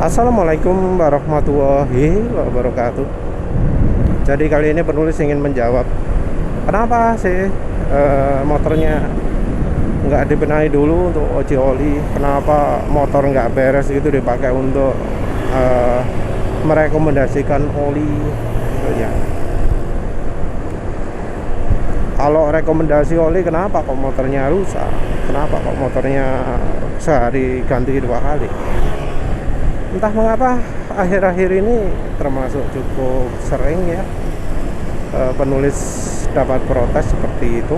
Assalamualaikum warahmatullahi wabarakatuh. Jadi kali ini penulis ingin menjawab kenapa sih motornya nggak dibenahi dulu untuk uji oli, kenapa motor nggak beres gitu dipakai untuk merekomendasikan oli ya. Kalau rekomendasi oli, kenapa kok motornya rusak, kenapa kok motornya sehari ganti 2 kali. Entah mengapa akhir-akhir ini termasuk cukup sering ya penulis dapat protes seperti itu.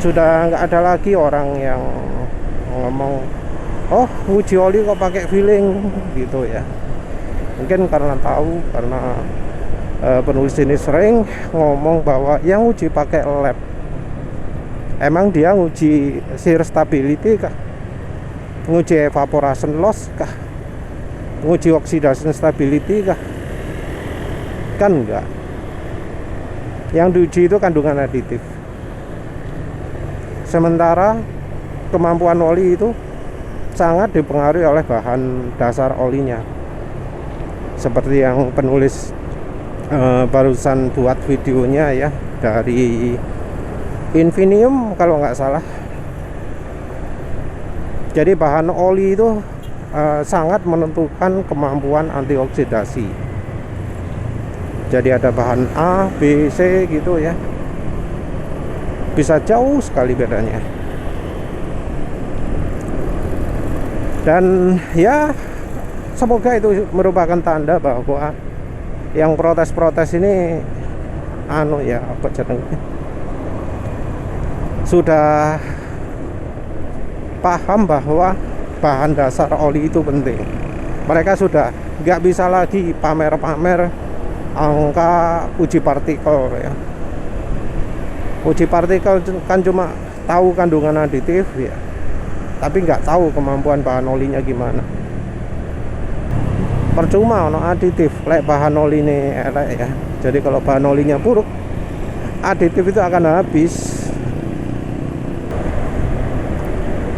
Sudah nggak ada lagi orang yang ngomong, oh uji oli kok pakai feeling gitu ya. Mungkin karena tahu, karena penulis ini sering ngomong bahwa yang uji pakai lab, emang dia nguji shear stability kah, nguji evaporation loss kah, nguji oxidation stability kah? Kan enggak. Yang diuji itu kandungan aditif. Sementara kemampuan oli itu sangat dipengaruhi oleh bahan dasar olinya. Seperti yang penulis barusan buat videonya ya, dari Infinium kalau nggak salah. Jadi bahan oli itu sangat menentukan kemampuan antioksidasi. Jadi ada bahan A, B, C gitu ya, bisa jauh sekali bedanya. Dan ya semoga itu merupakan tanda bahwa yang protes-protes ini sudah paham bahwa bahan dasar oli itu penting. Mereka sudah nggak bisa lagi pamer-pamer angka uji partikel ya. Uji partikel kan cuma tahu kandungan aditif ya, tapi nggak tahu kemampuan bahan olinya gimana. Percuma ono aditif lek bahan oli ini elek ya. Jadi kalau bahan olinya buruk, aditif itu akan habis.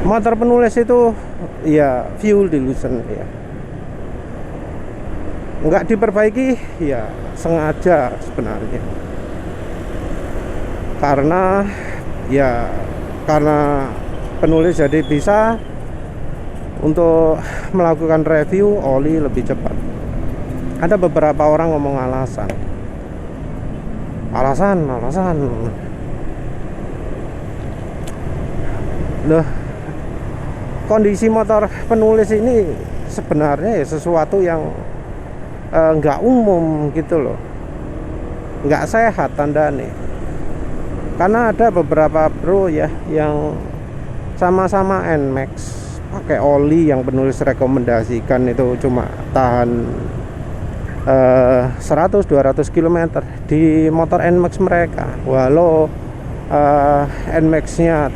Motor penulis itu ya fuel dilution ya, nggak diperbaiki ya sengaja sebenarnya, karena penulis jadi bisa untuk melakukan review oli lebih cepat. Ada beberapa orang ngomong alasan. Loh, kondisi motor penulis ini sebenarnya ya sesuatu yang nggak umum gitu loh, nggak sehat tanda nih. Karena ada beberapa bro ya yang sama-sama NMAX pakai oli yang penulis rekomendasikan itu cuma tahan 100-200 km di motor NMAX mereka, walau NMAX nya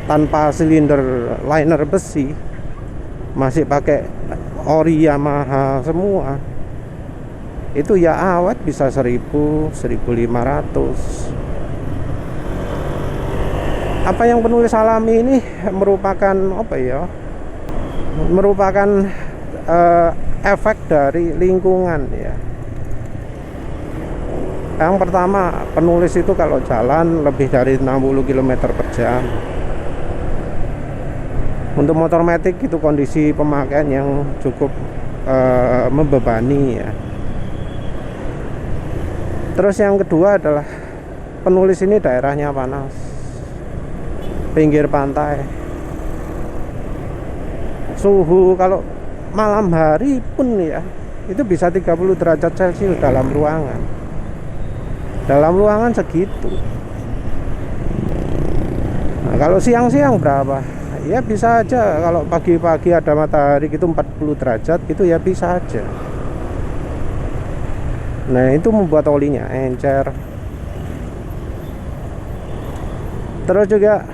tanpa silinder liner besi, masih pakai ori Yamaha semua, itu ya awet bisa 1000-1500. Apa yang penulis alami ini merupakan efek dari lingkungan ya. Yang pertama, penulis itu kalau jalan lebih dari 60 km per jam. Untuk motor matic itu kondisi pemakaian yang cukup membebani ya. Terus yang kedua adalah penulis ini daerahnya panas, pinggir pantai. Suhu kalau malam hari pun ya itu bisa 30 derajat Celcius dalam ruangan. Dalam ruangan segitu. Nah, kalau siang-siang berapa? Ya bisa aja. Kalau pagi-pagi ada matahari gitu 40 derajat itu ya bisa aja. Nah, itu membuat olinya encer. Terus juga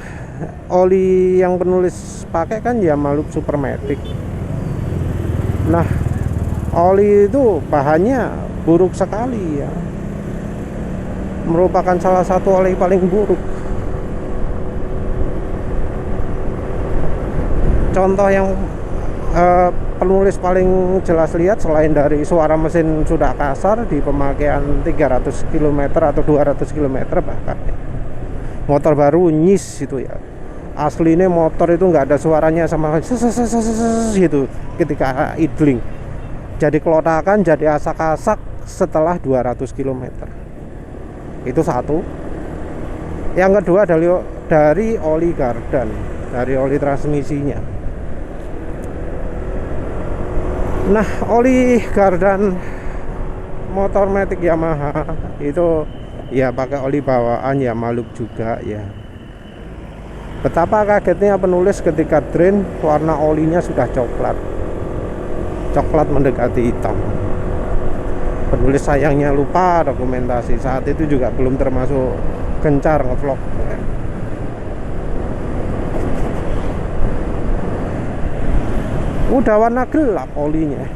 oli yang penulis pakai kan ya Malup Supermatic. Nah, oli itu bahannya buruk sekali ya, merupakan salah satu oli paling buruk. contoh yang penulis paling jelas lihat, selain dari suara mesin sudah kasar di pemakaian 300 km atau 200 km bahkan, motor baru nyis itu ya, aslinya motor itu nggak ada suaranya sama gitu ketika idling, jadi kelotakan, jadi asak-asak setelah 200 km. Itu satu. Yang kedua dari oli gardan, dari oli transmisinya. Nah, oli gardan motor matic Yamaha itu ya pakai oli bawaan ya, Malup juga ya. Betapa kagetnya penulis ketika drain warna olinya sudah coklat mendekati hitam. Penulis sayangnya lupa dokumentasi, saat itu juga belum termasuk gencar ngevlog. Udah warna gelap olinya.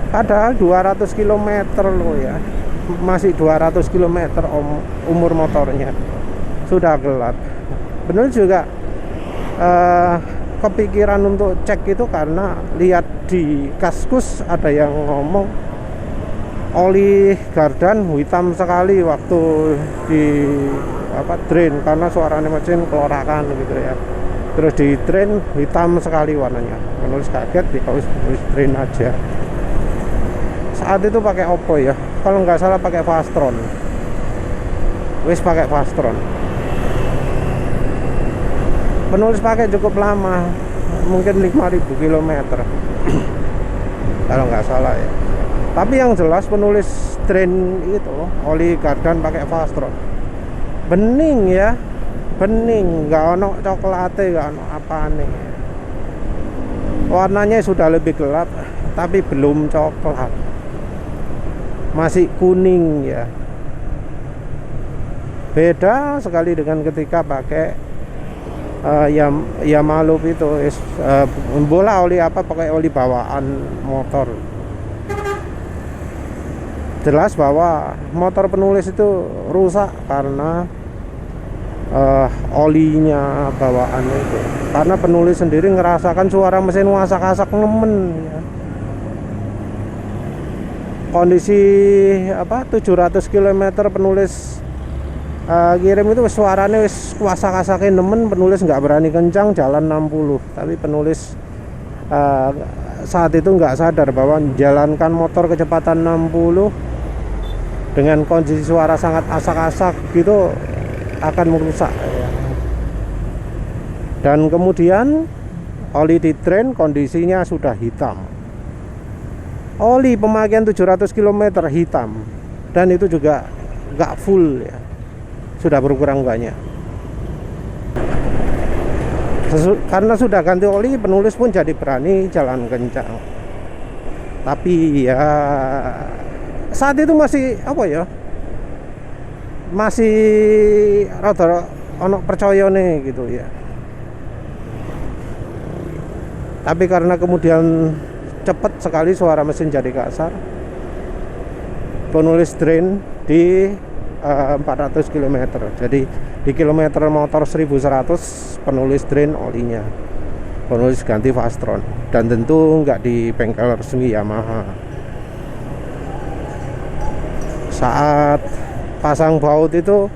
Padahal 200 km loh ya. Masih 200 km umur motornya. Sudah gelap. Bener juga kepikiran untuk cek itu karena lihat di Kaskus ada yang ngomong oli gardan hitam sekali waktu di drain, karena suaranya mesin kelorakan gitu ya. Terus di drain hitam sekali warnanya. Menulis kaget di menulis drain aja. Saat itu pakai Oppo ya, kalau nggak salah pakai Fastron. Wis pakai Fastron. Penulis pakai cukup lama, mungkin 5.000 km kalau nggak salah ya. Tapi yang jelas penulis drain itu oli gardan pakai Fastron. Bening ya, bening, nggak ono coklatnya, nggak ono apane. Warnanya sudah lebih gelap, tapi belum coklat, masih kuning ya. Beda sekali dengan ketika pakai Yamaha itu bola oli pakai oli bawaan motor. Jelas bahwa motor penulis itu rusak karena olinya bawaan itu. Karena penulis sendiri ngerasakan suara mesin wasak-asak nemen ya. Kondisi 700 km penulis kirim itu suaranya wis wasak-asakin nemen, penulis nggak berani kencang, jalan 60. Tapi penulis saat itu nggak sadar bahwa menjalankan motor kecepatan 60 dengan kondisi suara sangat asak-asak gitu akan merusak ya. Dan kemudian oli di drain kondisinya sudah hitam, oli pemakaian 700 km hitam, dan itu juga nggak full ya, sudah berkurang banyak. Karena sudah ganti oli, penulis pun jadi berani jalan kencang. Tapi ya saat itu masih masih rada ono percayane gitu ya. Tapi karena kemudian cepat sekali suara mesin jadi kasar, penulis drain di 400 km. Jadi di kilometer motor 1100 penulis drain olinya, penulis ganti Fastron, dan tentu nggak di bengkel resmi Yamaha. Saat pasang baut itu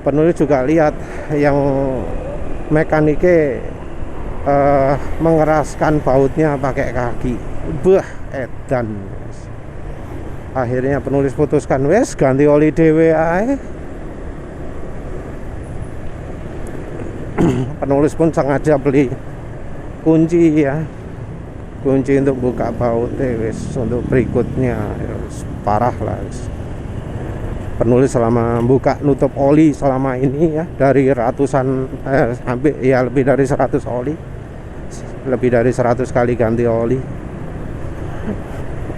penulis juga lihat yang mekanike mengeraskan bautnya pakai kaki. Edan. Akhirnya penulis putuskan wes ganti oli dhewe ae. Penulis pun sengaja beli kunci ya, kunci untuk buka baut wes untuk berikutnya. Parah lah wes. Penulis selama buka nutup oli selama ini ya, dari ratusan hampir ya lebih dari 100 oli, lebih dari 100 kali ganti oli.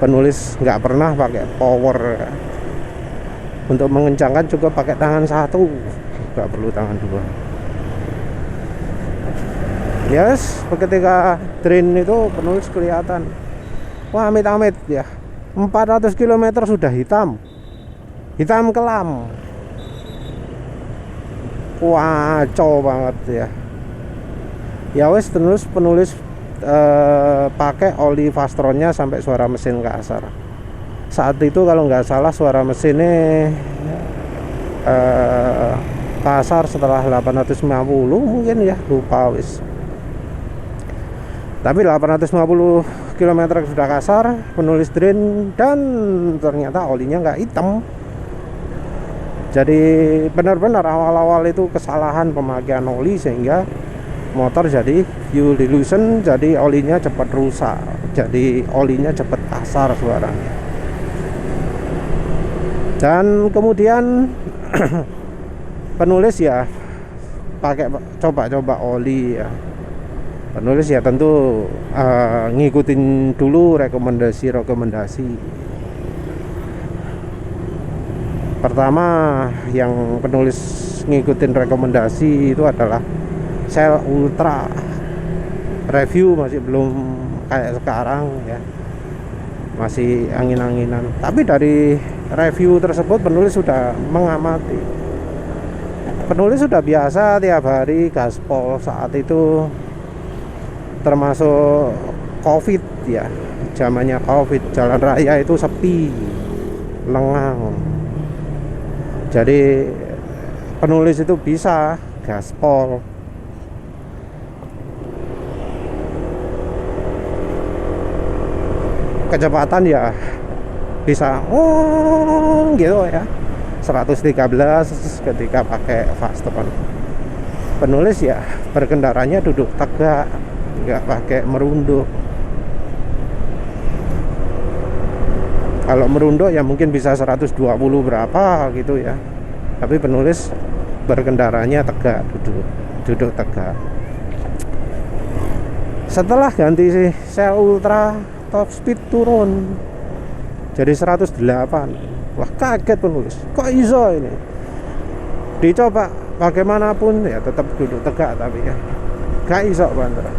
Penulis nggak pernah pakai power ya. Untuk mengencangkan juga pakai tangan satu, nggak perlu tangan dua. Yes, ketika drain itu penulis kelihatan, wah amit-amit ya, 400 km sudah hitam kelam. kacau banget ya. Ya wes, terus penulis pakai oli Fastronnya sampai suara mesin kasar. Saat itu kalau nggak salah suara mesinnya kasar setelah 850 mungkin ya, lupa wis. Tapi 850 km sudah kasar, penulis drain, dan ternyata olinya nggak hitam. Jadi benar-benar awal-awal itu kesalahan pemakaian oli sehingga motor jadi fuel dilution, jadi olinya cepat rusak, jadi olinya cepat kasar suaranya. Dan kemudian penulis ya pakai coba-coba oli ya. Penulis ya tentu ngikutin dulu rekomendasi. Pertama yang penulis ngikutin rekomendasi itu adalah Shell Ultra. Review masih belum kayak sekarang ya, masih angin-anginan. Tapi dari review tersebut penulis sudah mengamati. Penulis sudah biasa tiap hari gaspol saat itu, termasuk COVID ya, zamannya COVID, jalan raya itu sepi, lengang. Jadi penulis itu bisa gaspol. Kecepatan ya bisa gitu ya, 113 ketika pakai Fastron. Penulis ya berkendaranya duduk tegak, nggak pakai merunduk. Kalau merunduk ya mungkin bisa 120 berapa gitu ya, tapi penulis berkendaranya tegak, duduk tegak. Setelah ganti Shell Ultra, top speed turun jadi 108. Wah, kaget penulis, kok iso ini. Dicoba bagaimanapun ya tetap duduk tegak, tapi ya gak iso banget.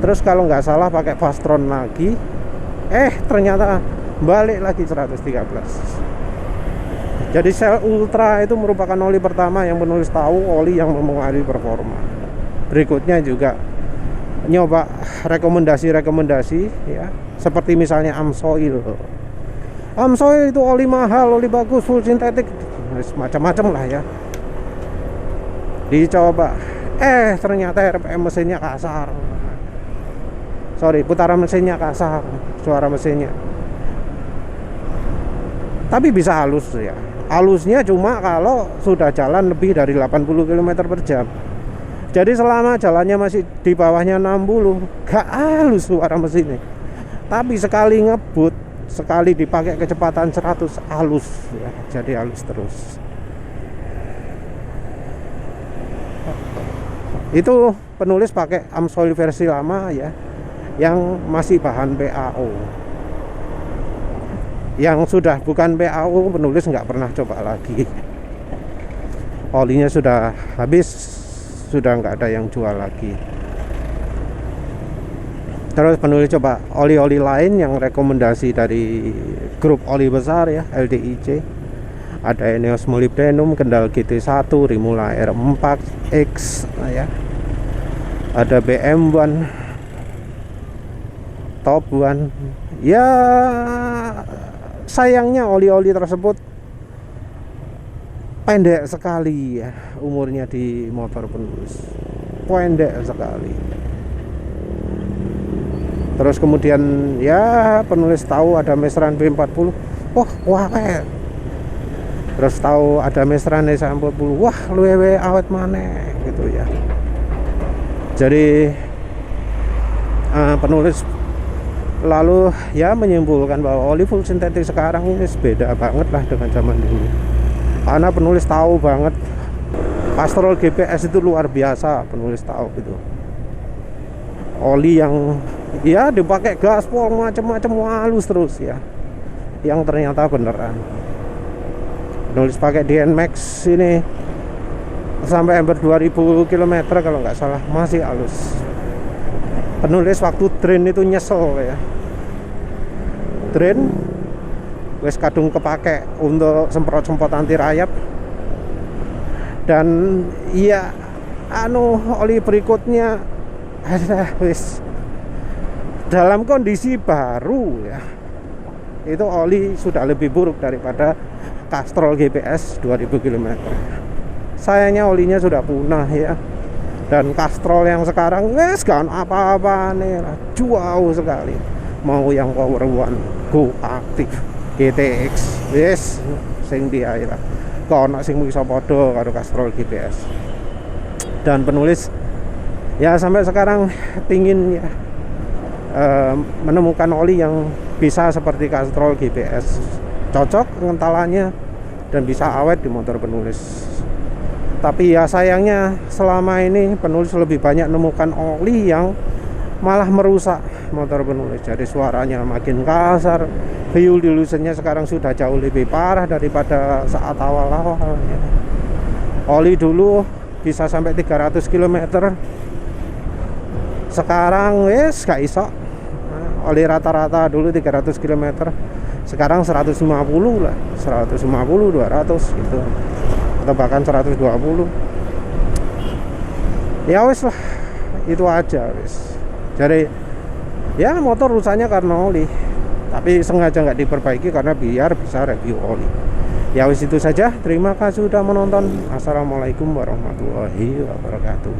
Terus kalau nggak salah pakai Fastron lagi, ternyata balik lagi 113. Jadi Shell Ultra itu merupakan oli pertama yang penulis tahu oli yang mempengaruhi performa. Berikutnya juga nyoba rekomendasi ya, seperti misalnya Amsoil itu oli mahal, oli bagus, full sintetik, macam-macam lah ya. Dicoba, ternyata RPM mesinnya kasar, putaran mesinnya kasar, suara mesinnya. Tapi bisa halus ya. Halusnya cuma kalau sudah jalan lebih dari 80 km per jam. Jadi selama jalannya masih di bawahnya 60, gak halus suara mesinnya. Tapi sekali ngebut, sekali dipakai kecepatan 100, halus ya. Jadi halus terus. Itu penulis pakai Amsoil versi lama ya, yang masih bahan PAO. Yang sudah bukan PAO, penulis nggak pernah coba lagi. Olinya sudah habis, sudah nggak ada yang jual lagi. Terus penulis coba oli-oli lain yang rekomendasi dari grup oli besar ya, LDIC. Ada Eneos Molybdenum, Kendal GT1, Rimula R4X ya. Ada BM1, Top One. Ya sayangnya oli-oli tersebut pendek sekali ya umurnya di motor penulis, pendek sekali. Terus kemudian ya penulis tahu ada Mestran B40, wah terus tahu ada Mestran S40, wah luwe awet maneh gitu ya. Jadi penulis lalu ya menyimpulkan bahwa oli full sintetik sekarang ini beda banget lah dengan zaman dulu. Karena penulis tahu banget Castrol GPS itu luar biasa, penulis tahu gitu. Oli yang ya dipakai gaspol macam-macam halus terus ya, yang ternyata beneran. Penulis pakai DNMAX ini sampai hampir 2000 km kalau nggak salah, masih halus. Penulis waktu drain itu nyesel ya. Drain wes kadung kepake untuk semprot-semprot anti rayap, Dan iya oli berikutnya ada wis dalam kondisi baru ya, itu oli sudah lebih buruk daripada Castrol GPS 2000 km. Sayangnya olinya sudah punah ya. Dan Castrol yang sekarang wes kan apa-apa nih, jauh sekali. Mau yang Power One, Go Active, GTX, wes sing di air. Kau nak sing bisa podo karo Castrol GPS. Dan penulis ya sampai sekarang pingin ya menemukan oli yang bisa seperti Castrol GPS, cocok ngentalannya dan bisa awet di motor penulis. Tapi ya sayangnya selama ini penulis lebih banyak menemukan oli yang malah merusak motor penulis. Jadi suaranya makin kasar, fuel dilutionnya sekarang sudah jauh lebih parah daripada saat awal-awal ya. Oli dulu bisa sampai 300 km, sekarang wes gak iso. Oli rata-rata dulu 300 km, sekarang 150 lah, 150, 200 gitu, atau bahkan 120. Ya wes lah, itu aja wes. Jadi ya motor rusaknya karena oli, tapi sengaja nggak diperbaiki karena biar bisa review oli. Ya wis itu saja. Terima kasih sudah menonton. Assalamualaikum warahmatullahi wabarakatuh.